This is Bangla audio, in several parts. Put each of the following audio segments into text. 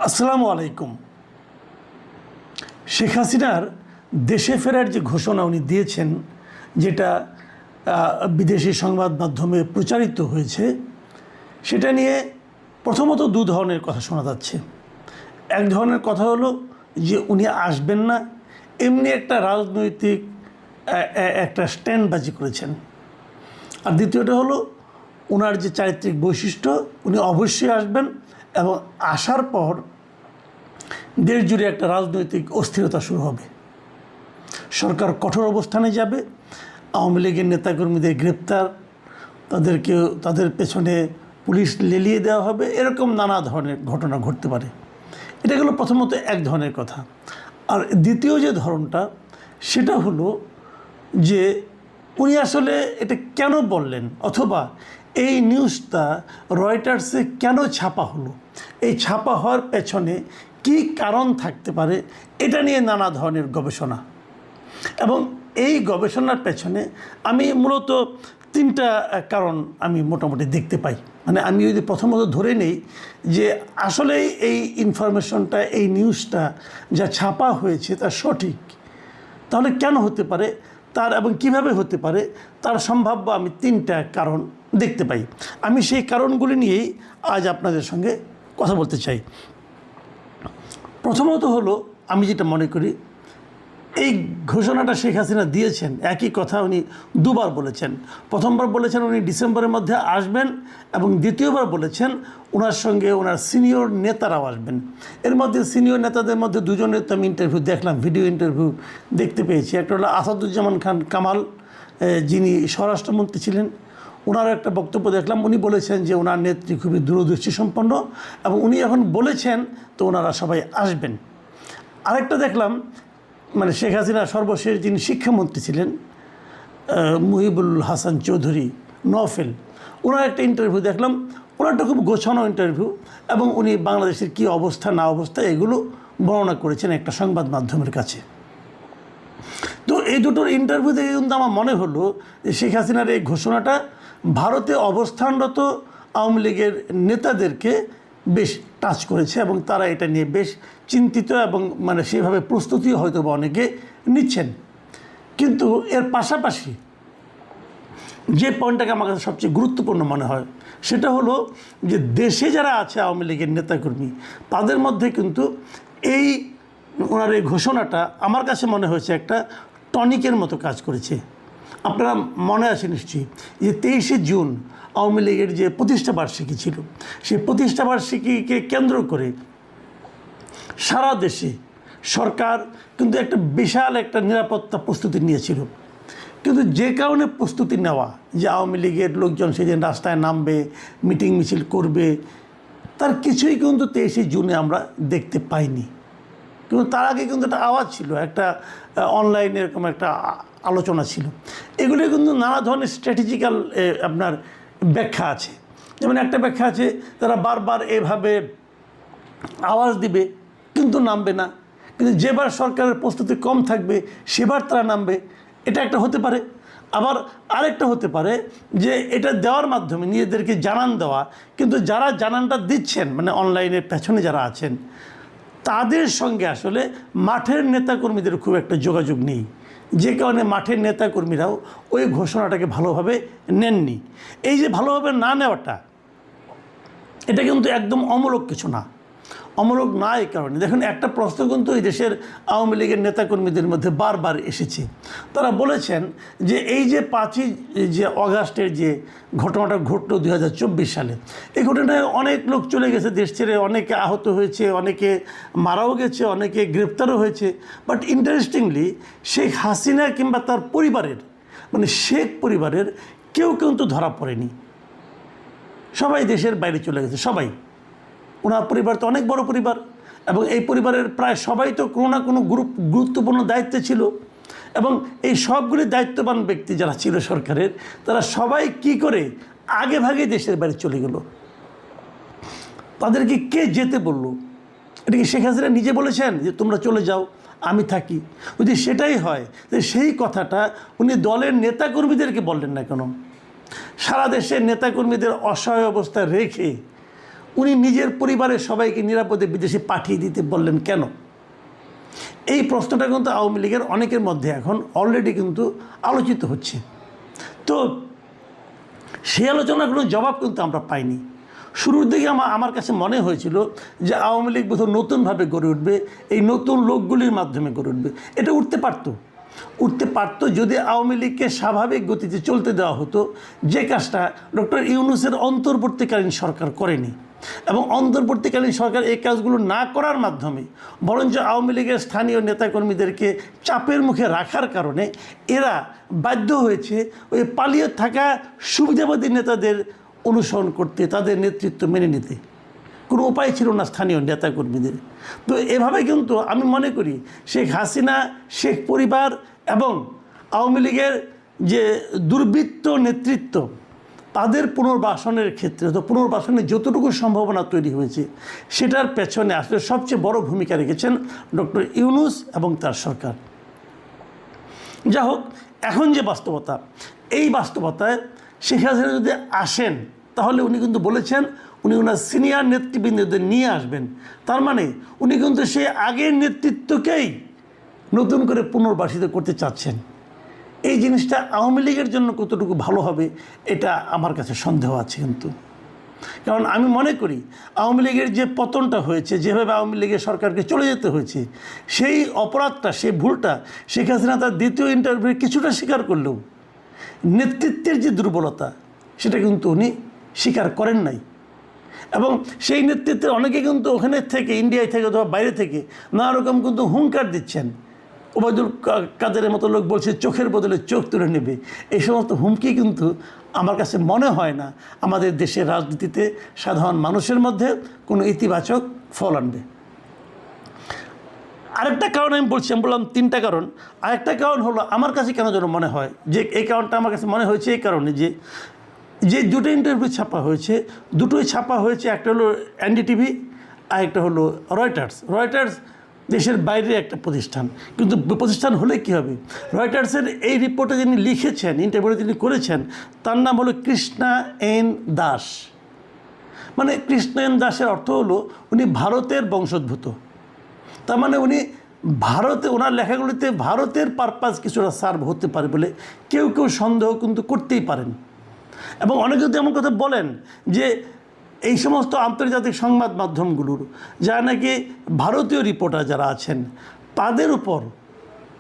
আসসালামু আলাইকুম। শেখ হাসিনার দেশে ফেরার যে ঘোষণা উনি দিয়েছেন, যেটা বিদেশি সংবাদ মাধ্যমে প্রচারিত হয়েছে, সেটা নিয়ে প্রথমত দু ধরনের কথা শোনা যাচ্ছে। এক ধরনের কথা হলো যে উনি আসবেন না, এমনি একটা রাজনৈতিক একটা স্ট্যান্ডবাজি করেছেন। আর দ্বিতীয়টা হলো ওনার যে চারিত্রিক বৈশিষ্ট্য, উনি অবশ্যই আসবেন এবং আসার পর দেশ জুড়ে একটা রাজনৈতিক অস্থিরতা শুরু হবে। সরকার কঠোর অবস্থানে যাবে, আওয়ামী লীগের নেতাকর্মীদের গ্রেপ্তার, তাদের পেছনে পুলিশ লেলিয়ে দেওয়া হবে, এরকম নানা ধরনের ঘটনা ঘটতে পারে। এটা গেলো প্রথমত এক ধরনের কথা। আর দ্বিতীয় যে ধরনটা, সেটা হলো যে উনি আসলে এটা কেন বললেন, অথবা এই নিউজটা রয়টার্সে কেন ছাপা হলো, এই ছাপা হওয়ার পেছনে কী কারণ থাকতে পারে, এটা নিয়ে নানা ধরনের গবেষণা। এবং এই গবেষণার পেছনে আমি মূলত তিনটা কারণ আমি মোটামুটি দেখতে পাই। মানে আমি যদি প্রথমত ধরে নেই যে আসলে এই ইনফরমেশনটা, এই নিউজটা যা ছাপা হয়েছে তা সঠিক, তাহলে কেন হতে পারে তার, এবং কিভাবে হতে পারে তার সম্ভাব্য আমি তিনটা কারণ দেখতে পাই। আমি সেই কারণগুলি নিয়েই আজ আপনাদের সঙ্গে কথা বলতে চাই। প্রথমত হলো, আমি যেটা মনে করি, এই ঘোষণাটা শেখ হাসিনা দিয়েছেন, একই কথা উনি দুবার বলেছেন। প্রথমবার বলেছেন উনি ডিসেম্বরের মধ্যে আসবেন, এবং দ্বিতীয়বার বলেছেন ওনার সঙ্গে ওনার সিনিয়র নেতারাও আসবেন। এর মধ্যে সিনিয়র নেতাদের মধ্যে দুজনের তো আমি ইন্টারভিউ দেখলাম, ভিডিও ইন্টারভিউ দেখতে পেয়েছি। একটা হলো আসাদুজ্জামান খান কামাল, যিনি স্বরাষ্ট্রমন্ত্রী ছিলেন, ওনার একটা বক্তব্য দেখলাম। উনি বলেছেন যে ওনার নেত্রী খুবই দূরদৃষ্টি সম্পন্ন, এবং উনি এখন বলেছেন তো ওনারা সবাই আসবেন। আরেকটা দেখলাম, মানে শেখ হাসিনা সর্বশেষ যিনি শিক্ষামন্ত্রী ছিলেন, মুহিবুল হাসান চৌধুরী নওফেল, ওনার একটা ইন্টারভিউ দেখলাম। ওনারটা খুব গোছানো ইন্টারভিউ, এবং উনি বাংলাদেশের কী অবস্থা না অবস্থা এগুলো বর্ণনা করেছেন একটা সংবাদ মাধ্যমের কাছে। তো এই দুটোর ইন্টারভিউ থেকে কিন্তু আমার মনে হলো যে শেখ হাসিনার এই ঘোষণাটা ভারতে অবস্থানরত আওয়ামী লীগের নেতাদেরকে বেশ টাচ করেছে, এবং তারা এটা নিয়ে বেশ চিন্তিত, এবং মানে সেভাবে প্রস্তুতিও হয়তো বা অনেকে নিচ্ছেন। কিন্তু এর পাশাপাশি যে পয়েন্টটাকে আমার কাছে সবচেয়ে গুরুত্বপূর্ণ মনে হয়, সেটা হলো যে দেশে যারা আছে আওয়ামী লীগের নেতাকর্মী, তাদের মধ্যে কিন্তু এই ওনার এই ঘোষণাটা আমার কাছে মনে হয়েছে একটা টনিকের মতো কাজ করেছে। আপনারা মনে আছে নিশ্চয়ই যে 23শে জুন আওয়ামী লীগের যে প্রতিষ্ঠাবার্ষিকী ছিল, সেই প্রতিষ্ঠাবার্ষিকীকে কেন্দ্র করে সারা দেশে সরকার কিন্তু একটা বিশাল একটা নিরাপত্তা প্রস্তুতি নিয়েছিল। কিন্তু যে কারণে প্রস্তুতি নেওয়া, যে আওয়ামী লীগের লোকজন সেদিন রাস্তায় নামবে, মিটিং মিছিল করবে, তার কিছুই কিন্তু 23শে জুনে আমরা দেখতে পাইনি। কিন্তু তার আগে কিন্তু একটা আওয়াজ ছিল, একটা অনলাইনে এরকম একটা আলোচনা ছিল। এগুলো কিন্তু নানা ধরনের স্ট্র্যাটেজিক্যাল আপনার ব্যাখ্যা আছে। যেমন একটা ব্যাখ্যা আছে, তারা বারবার এভাবে আওয়াজ দিবে কিন্তু নামবে না, কিন্তু যেবার সরকারের প্রস্তুতি কম থাকবে সেবার তারা নামবে, এটা একটা হতে পারে। আবার আরেকটা হতে পারে যে এটা দেওয়ার মাধ্যমে নিজেদেরকে জানান দেওয়া, কিন্তু যারা জানানটা দিচ্ছেন, মানে অনলাইনের পেছনে যারা আছেন, তাদের সঙ্গে আসলে মাঠের নেতাকর্মীদের খুব একটা যোগাযোগ নেই, যে কারণে মাঠের নেতাকর্মীরাও ওই ঘোষণাটাকে ভালোভাবে নেননি। এই যে ভালোভাবে না নেওয়াটা, এটা কিন্তু একদম অমূলক কিছু না। অমূলক না এই কারণে, দেখুন একটা প্রশ্ন কিন্তু এই দেশের আওয়ামী লীগের নেতাকর্মীদের মধ্যে বারবার এসেছে। তারা বলেছেন যে এই যে 5ই যে অগাস্টের যে ঘটনাটা ঘটলো 2024 সালে, এই ঘটনায় অনেক লোক চলে গেছে দেশ ছেড়ে, অনেকে আহত হয়েছে, অনেকে মারাও গেছে, অনেকে গ্রেপ্তারও হয়েছে। বাট ইন্টারেস্টিংলি শেখ হাসিনা কিংবা তার পরিবারের, মানে শেখ পরিবারের কেউ কিন্তু ধরা পড়েনি। সবাই দেশের বাইরে চলে গেছে, সবাই। ওনার পরিবার তো অনেক বড় পরিবার, এবং এই পরিবারের প্রায় সবাই তো কোনো না কোনো গুরুত্বপূর্ণ দায়িত্বে ছিল, এবং এই সবগুলি দায়িত্ববান ব্যক্তি যারা ছিল সরকারের, তারা সবাই কি করে আগে ভাগে দেশের বাইরে চলে গেল। তাদেরকে কে যেতে বলল? এটা কি শেখ হাসিনা নিজে বলেছেন যে তোমরা চলে যাও, আমি থাকি? যদি সেটাই হয়, যে সেই কথাটা উনি দলের নেতাকর্মীদেরকে বললেন না কেন? সারা দেশের নেতাকর্মীদের অসহায় অবস্থায় রেখে উনি নিজের পরিবারের সবাইকে নিরাপদে বিদেশে পাঠিয়ে দিতে বললেন কেন? এই প্রশ্নটা কিন্তু আওয়ামী লীগের অনেকের মধ্যে এখন অলরেডি কিন্তু আলোচিত হচ্ছে। তো সেই আলোচনার কোনো জবাব কিন্তু আমরা পাইনি। শুরুর দিকে আমার কাছে মনে হয়েছিল যে আওয়ামী লীগ বোধহয় নতুনভাবে গড়ে উঠবে, এই নতুন লোকগুলির মাধ্যমে গড়ে উঠবে। এটা উঠতে পারতো যদি আওয়ামী লীগকে স্বাভাবিক গতিতে চলতে দেওয়া হতো, যে কাজটা ডক্টর ইউনূসের অন্তর্বর্তীকালীন সরকার করেনি। এবং অন্তর্বর্তীকালীন সরকার এই কাজগুলো না করার মাধ্যমে বরঞ্চ আওয়ামী লীগের স্থানীয় নেতাকর্মীদেরকে চাপের মুখে রাখার কারণে এরা বাধ্য হয়েছে ওই পালিয়ে থাকা সুবিধাবাদী নেতাদের অনুসরণ করতে, তাদের নেতৃত্ব মেনে নিতে। কোনো উপায় ছিল না স্থানীয় নেতাকর্মীদের। তো এভাবে কিন্তু আমি মনে করি শেখ হাসিনা, শেখ পরিবার এবং আওয়ামী লীগের যে দুর্বৃত্ত নেতৃত্ব, তাদের পুনর্বাসনের ক্ষেত্রে তো পুনর্বাসনের যতটুকু সম্ভাবনা তৈরি হয়েছে সেটার পেছনে আসলে সবচেয়ে বড় ভূমিকা রেখেছেন ডক্টর ইউনূস এবং তার সরকার। যা হোক, এখন যে বাস্তবতা, এই বাস্তবতায় শেখ হাসিনা যদি আসেন তাহলে উনি কিন্তু বলেছেন উনি ওনার সিনিয়র নেতৃবৃন্দদের নিয়ে আসবেন। তার মানে উনি কিন্তু সেই আগের নেতৃত্বকেই নতুন করে পুনর্বাসিত করতে চাচ্ছেন। এই জিনিসটা আওয়ামী লীগের জন্য কতটুকু ভালো হবে এটা আমার কাছে সন্দেহ আছে কিন্তু। কারণ আমি মনে করি আওয়ামী লীগের যে পতনটা হয়েছে, যেভাবে আওয়ামী লীগের সরকারকে চলে যেতে হয়েছে, সেই অপরাধটা, সেই ভুলটা শেখ হাসিনা তার দ্বিতীয় ইন্টারভিউ কিছুটা স্বীকার করলেও নেতৃত্বের যে দুর্বলতা সেটা কিন্তু উনি স্বীকার করেন নাই। এবং সেই নেতৃত্বের অনেকে কিন্তু ওখানে থেকে, ইন্ডিয়ায় থেকে অথবা বাইরে থেকে নানা রকম কিন্তু হুঙ্কার দিচ্ছেন। ওবায়দুল কাদেরের মতো লোক বলছে চোখের বদলে চোখ তুলে নেবে। এই সমস্ত হুমকি কিন্তু আমার কাছে মনে হয় না আমাদের দেশের রাজনীতিতে সাধারণ মানুষের মধ্যে কোনো ইতিবাচক ফল আনবে। আরেকটা কারণ আমি বললাম তিনটা কারণ। আরেকটা কারণ হলো আমার কাছে কেন যেন মনে হয় যে এই কারণটা আমার কাছে মনে হয়েছে এই কারণে যে দুটো ইন্টারভিউ ছাপা হয়েছে, দুটোই ছাপা হয়েছে, একটা হলো এনডিটিভি আর একটা হলো রয়টার্স দেশের বাইরে একটা প্রতিষ্ঠান। কিন্তু প্রতিষ্ঠান হলে কী হবে, রয়টার্সের এই রিপোর্টে যিনি লিখেছেন, ইন্টারভিউটা যিনি করেছেন, তার নাম হলো কৃষ্ণা এন দাস। মানে কৃষ্ণ এন দাসের অর্থ হলো উনি ভারতের বংশোদ্ভূত। তার মানে উনি ভারতে, ওনার লেখাগুলিতে ভারতের পারপাস কিছুটা সার্ভ হতে পারে বলে কেউ সন্দেহ কিন্তু করতেই পারেন। এবং অনেকে যদি এমন কথা বলেন যে এই সমস্ত আন্তর্জাতিক সংবাদ মাধ্যমগুলোর যারা নাকি ভারতীয় রিপোর্টার যারা আছেন তাদের উপর,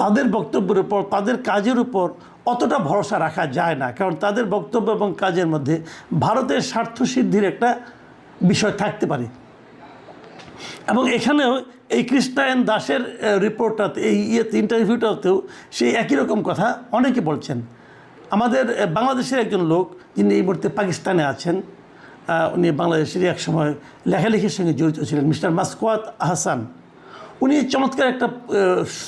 তাদের বক্তব্যের উপর, তাদের কাজের উপর অতটা ভরসা রাখা যায় না। কারণ তাদের বক্তব্য এবং কাজের মধ্যে ভারতের স্বার্থসিদ্ধির একটা বিষয় থাকতে পারে। এবং এখানেও এই কৃষ্ণা এন দাসের রিপোর্টটাতে, এই ইন্টারভিউটাতেও সেই একই রকম কথা অনেকে বলছেন। আমাদের বাংলাদেশের একজন লোক যিনি এই মুহূর্তে পাকিস্তানে আছেন, উনি বাংলাদেশের এক সময় লেখালেখির সঙ্গে জড়িত ছিলেন, মিস্টার মাসকুয়াত আহসান। উনি চমৎকার একটা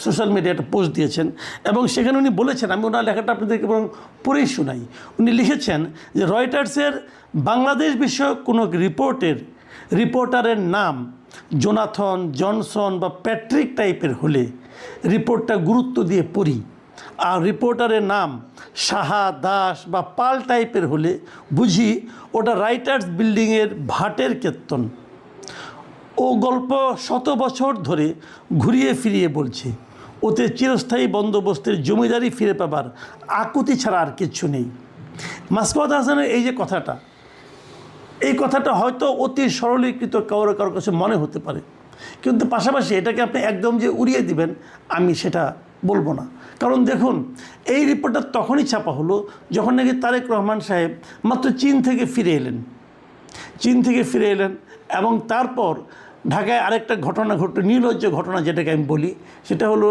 সোশ্যাল মিডিয়ায় একটা পোস্ট দিয়েছেন এবং সেখানে উনি বলেছেন, আমি ওনার লেখাটা আপনাদেরকে বরং পড়েই শোনাই। উনি লিখেছেন যে রয়টার্সের বাংলাদেশ বিষয়ক কোনো রিপোর্টারের নাম জোনাথন, জনসন বা প্যাট্রিক টাইপের হলে রিপোর্টটা গুরুত্ব দিয়ে পড়ি, আর রিপোর্টারের নাম সাহা, দাস বা পাল টাইপের হলে বুঝি ওটা রাইটার্স বিল্ডিংয়ের ভাটের কীর্তন। ও গল্প 100 বছর ধরে ঘুরিয়ে ফিরিয়ে বলছে, ওতে চিরস্থায়ী বন্দোবস্তের জমিদারি ফিরে পাবার আকুতি ছাড়া আর কিচ্ছু নেই। মাসকুয়াত হাসানের এই যে কথাটা, এই কথাটা হয়তো অতি সরলীকৃত কারো কাছে মনে হতে পারে, কিন্তু পাশাপাশি এটাকে আপনি একদম যে উড়িয়ে দিবেন আমি সেটা বলবো না। কারণ দেখুন, এই রিপোর্টটা তখনই ছাপা হলো যখন নাকি তারেক রহমান সাহেব মাত্র চীন থেকে ফিরে এলেন এবং তারপর ঢাকায় আরেকটা ঘটনা ঘটল, নির্লজ্জ ঘটনা যেটাকে আমি বলি, সেটা হলো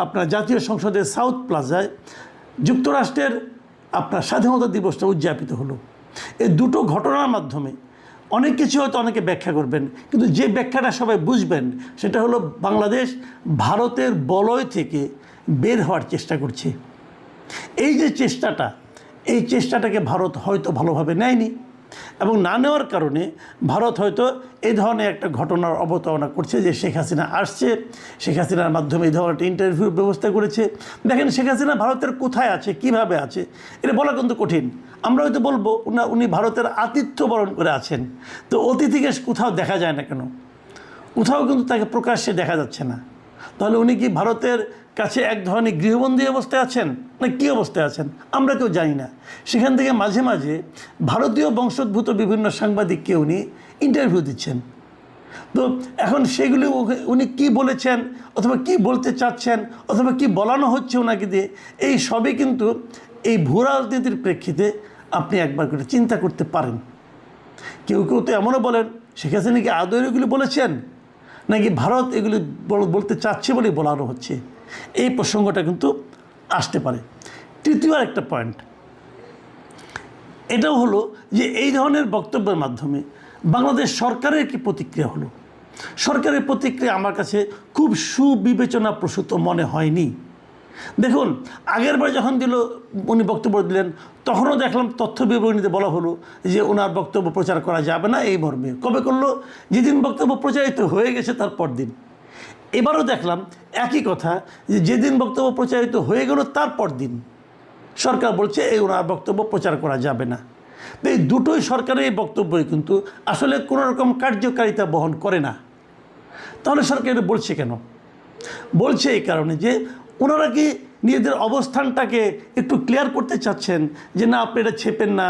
আপনার জাতীয় সংসদের সাউথ প্লাজায় যুক্তরাষ্ট্রের আপনার স্বাধীনতা দিবসটা উদযাপিত হলো। এই দুটো ঘটনার মাধ্যমে অনেক কিছু হয়তো অনেকে ব্যাখ্যা করবেন, কিন্তু যে ব্যাখ্যাটা সবাই বুঝবেন সেটা হলো বাংলাদেশ ভারতের বলয় থেকে বের হওয়ার চেষ্টা করছে। এই যে চেষ্টাটাকে ভারত হয়তো ভালোভাবে নেয়নি, এবং না নেওয়ার কারণে ভারত হয়তো এই ধরনের একটা ঘটনার অবতারণা করছে যে শেখ হাসিনা আসছে, শেখ হাসিনার মাধ্যমে এই ধরনের ইন্টারভিউর ব্যবস্থা করেছে। দেখেন শেখ হাসিনা ভারতের কোথায় আছে, কিভাবে আছে, এটা বলা কিন্তু কঠিন। আমরা হয়তো বলবো উনি ভারতের আতিথ্য বরণ করে আছেন, তো অতিথিকে কোথাও দেখা যায় না কেন, কোথাও কিন্তু তাকে প্রকাশ্যে দেখা যাচ্ছে না। তাহলে উনি কি ভারতের কাছে এক ধরনের গৃহবন্দী অবস্থায় আছেন না কী অবস্থায় আছেন আমরা কেউ জানি না। সেখান থেকে মাঝে মাঝে ভারতীয় বংশোদ্ভূত বিভিন্ন সাংবাদিককে উনি ইন্টারভিউ দিচ্ছেন। তো এখন সেগুলি উনি কি বলেছেন অথবা কি বলতে চাচ্ছেন অথবা কি বলানো হচ্ছে ওনাকে দিয়ে, এই সবই কিন্তু এই ভূ রাজনীতির প্রেক্ষিতে আপনি একবার করে চিন্তা করতে পারেন। কেউ কেউ তো এমনও বলেন শেখ হাসিনা কি আদৌ এগুলি বলেছেন নাকি ভারত এগুলি বলতে চাচ্ছে বলেই বলানো হচ্ছে, এই প্রসঙ্গটা কিন্তু আসতে পারে। তৃতীয় একটা পয়েন্ট এটাও হলো যে এই ধরনের বক্তব্যের মাধ্যমে বাংলাদেশ সরকারের কি প্রতিক্রিয়া হলো। সরকারের প্রতিক্রিয়া আমার কাছে খুব সুবিবেচনা প্রসূত মনে হয়নি। দেখুন আগের বার যখন উনি বক্তব্য দিলেন তখনও দেখলাম তথ্য বিবরণীতে বলা হলো যে ওনার বক্তব্য প্রচার করা যাবে না এই মর্মে। কবে করলো? যেদিন বক্তব্য প্রচারিত হয়ে গেছে তার পরদিন। এবারও দেখলাম একই কথা, যে যেদিন বক্তব্য প্রচারিত হয়ে গেল তার পরদিন সরকার বলছে এই ওনার বক্তব্য প্রচার করা যাবে না। তো এই দুটোই সরকারের এই বক্তব্যই কিন্তু আসলে কোনো রকম কার্যকারিতা বহন করে না। তাহলে সরকার এটা বলছে কেন? বলছে এই কারণে যে ওনারা কি নিজেদের অবস্থানটাকে একটু ক্লিয়ার করতে চাচ্ছেন যে না আপনি এটা ছেপেন না,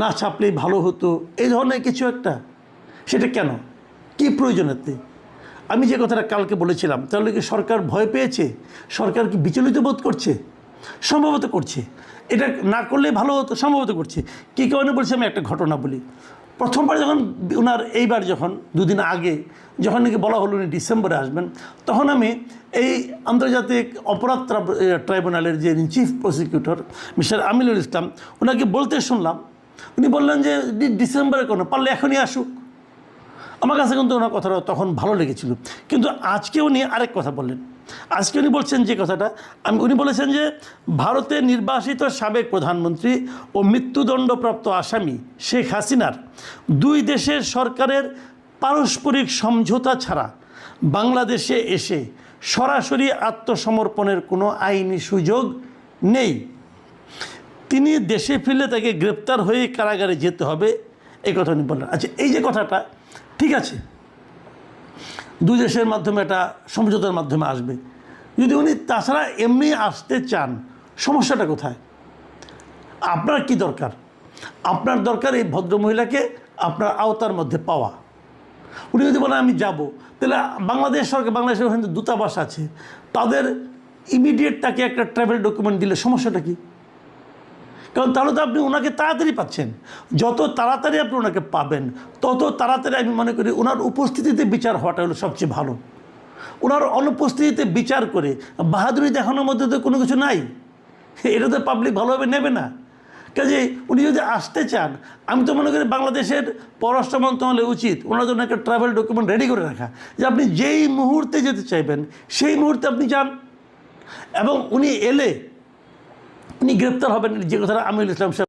না ছাপলেই ভালো হতো, এই ধরনের কিছু একটা। সেটা কেন, কী প্রয়োজনেতে? আমি যে কথাটা কালকে বলেছিলাম, তাহলে কি সরকার ভয় পেয়েছে? সরকার কি বিচলিত বোধ করছে? সম্ভবত করছে। এটা না করলে ভালো হতো, সম্ভবত করছে। কী কারণে বলছি আমি একটা ঘটনা বলি। প্রথমবার যখন ওনার এইবার যখন দুদিন আগে যখন নাকি বলা হলো উনি ডিসেম্বরে আসবেন, তখন আমি এই আন্তর্জাতিক অপরাধ ট্রাইব্যুনালের যে chief prosecutor mister Aminul Islam ওনাকে বলতে শুনলাম, উনি বললেন যে ডিসেম্বরে কোনো পারলে এখনই আসুক। আমার কাছে কিন্তু ওনার কথাটা তখন ভালো লেগেছিল। কিন্তু আজকে উনি আরেক কথা বললেন। আজকে উনি বলছেন যে কথাটা, উনি বলেছেন যে ভারতে নির্বাসিত সাবেক প্রধানমন্ত্রী ও মৃত্যুদণ্ডপ্রাপ্ত আসামি শেখ হাসিনার দুই দেশের সরকারের পারস্পরিক সমঝোতা ছাড়া বাংলাদেশে এসে সরাসরি আত্মসমর্পণের কোনো আইনি সুযোগ নেই। তিনি দেশে ফিরলে তাকে গ্রেপ্তার হয়ে কারাগারে যেতে হবে, এই কথা উনি বললেন। আচ্ছা এই যে কথাটা ঠিক আছে, দুই দেশের মাধ্যমে একটা সমঝোতার মাধ্যমে আসবে। যদি উনি তাছাড়া এমনি আসতে চান, সমস্যাটা কোথায়? আপনার কি দরকার? আপনার দরকার এই ভদ্রমহিলাকে আপনার আওতার মধ্যে পাওয়া। উনি যদি বলেন আমি যাব, তাহলে বাংলাদেশ সরকার, বাংলাদেশের ওখানে দূতাবাস আছে, তাদের ইমিডিয়েট তাকে একটা ট্রাভেল ডকুমেন্ট দিলে সমস্যাটা কী? কারণ তাহলে তো আপনি ওনাকে তাড়াতাড়ি পাচ্ছেন। যত তাড়াতাড়ি আপনি ওনাকে পাবেন তত তাড়াতাড়ি আমি মনে করি ওনার উপস্থিতিতে বিচার হওয়াটা হলো সবচেয়ে ভালো। ওনার অনুপস্থিতিতে বিচার করে বাহাদুরি দেখানোর মধ্যে তো কোনো কিছু নাই, এটা তো পাবলিক ভালোভাবে নেবে না। কাজে উনি যদি আসতে চান, আমি তো মনে করি বাংলাদেশের পররাষ্ট্র মন্ত্রণালয় উচিত ওনার জন্য একটা ট্রাভেল ডকুমেন্ট রেডি করে রাখা, যে আপনি যেই মুহূর্তে যেতে চাইবেন সেই মুহূর্তে আপনি যান। এবং উনি এলে উনি গ্রেপ্তার হবেন, যে কথাটা আমিনুল ইসলাম সাহেব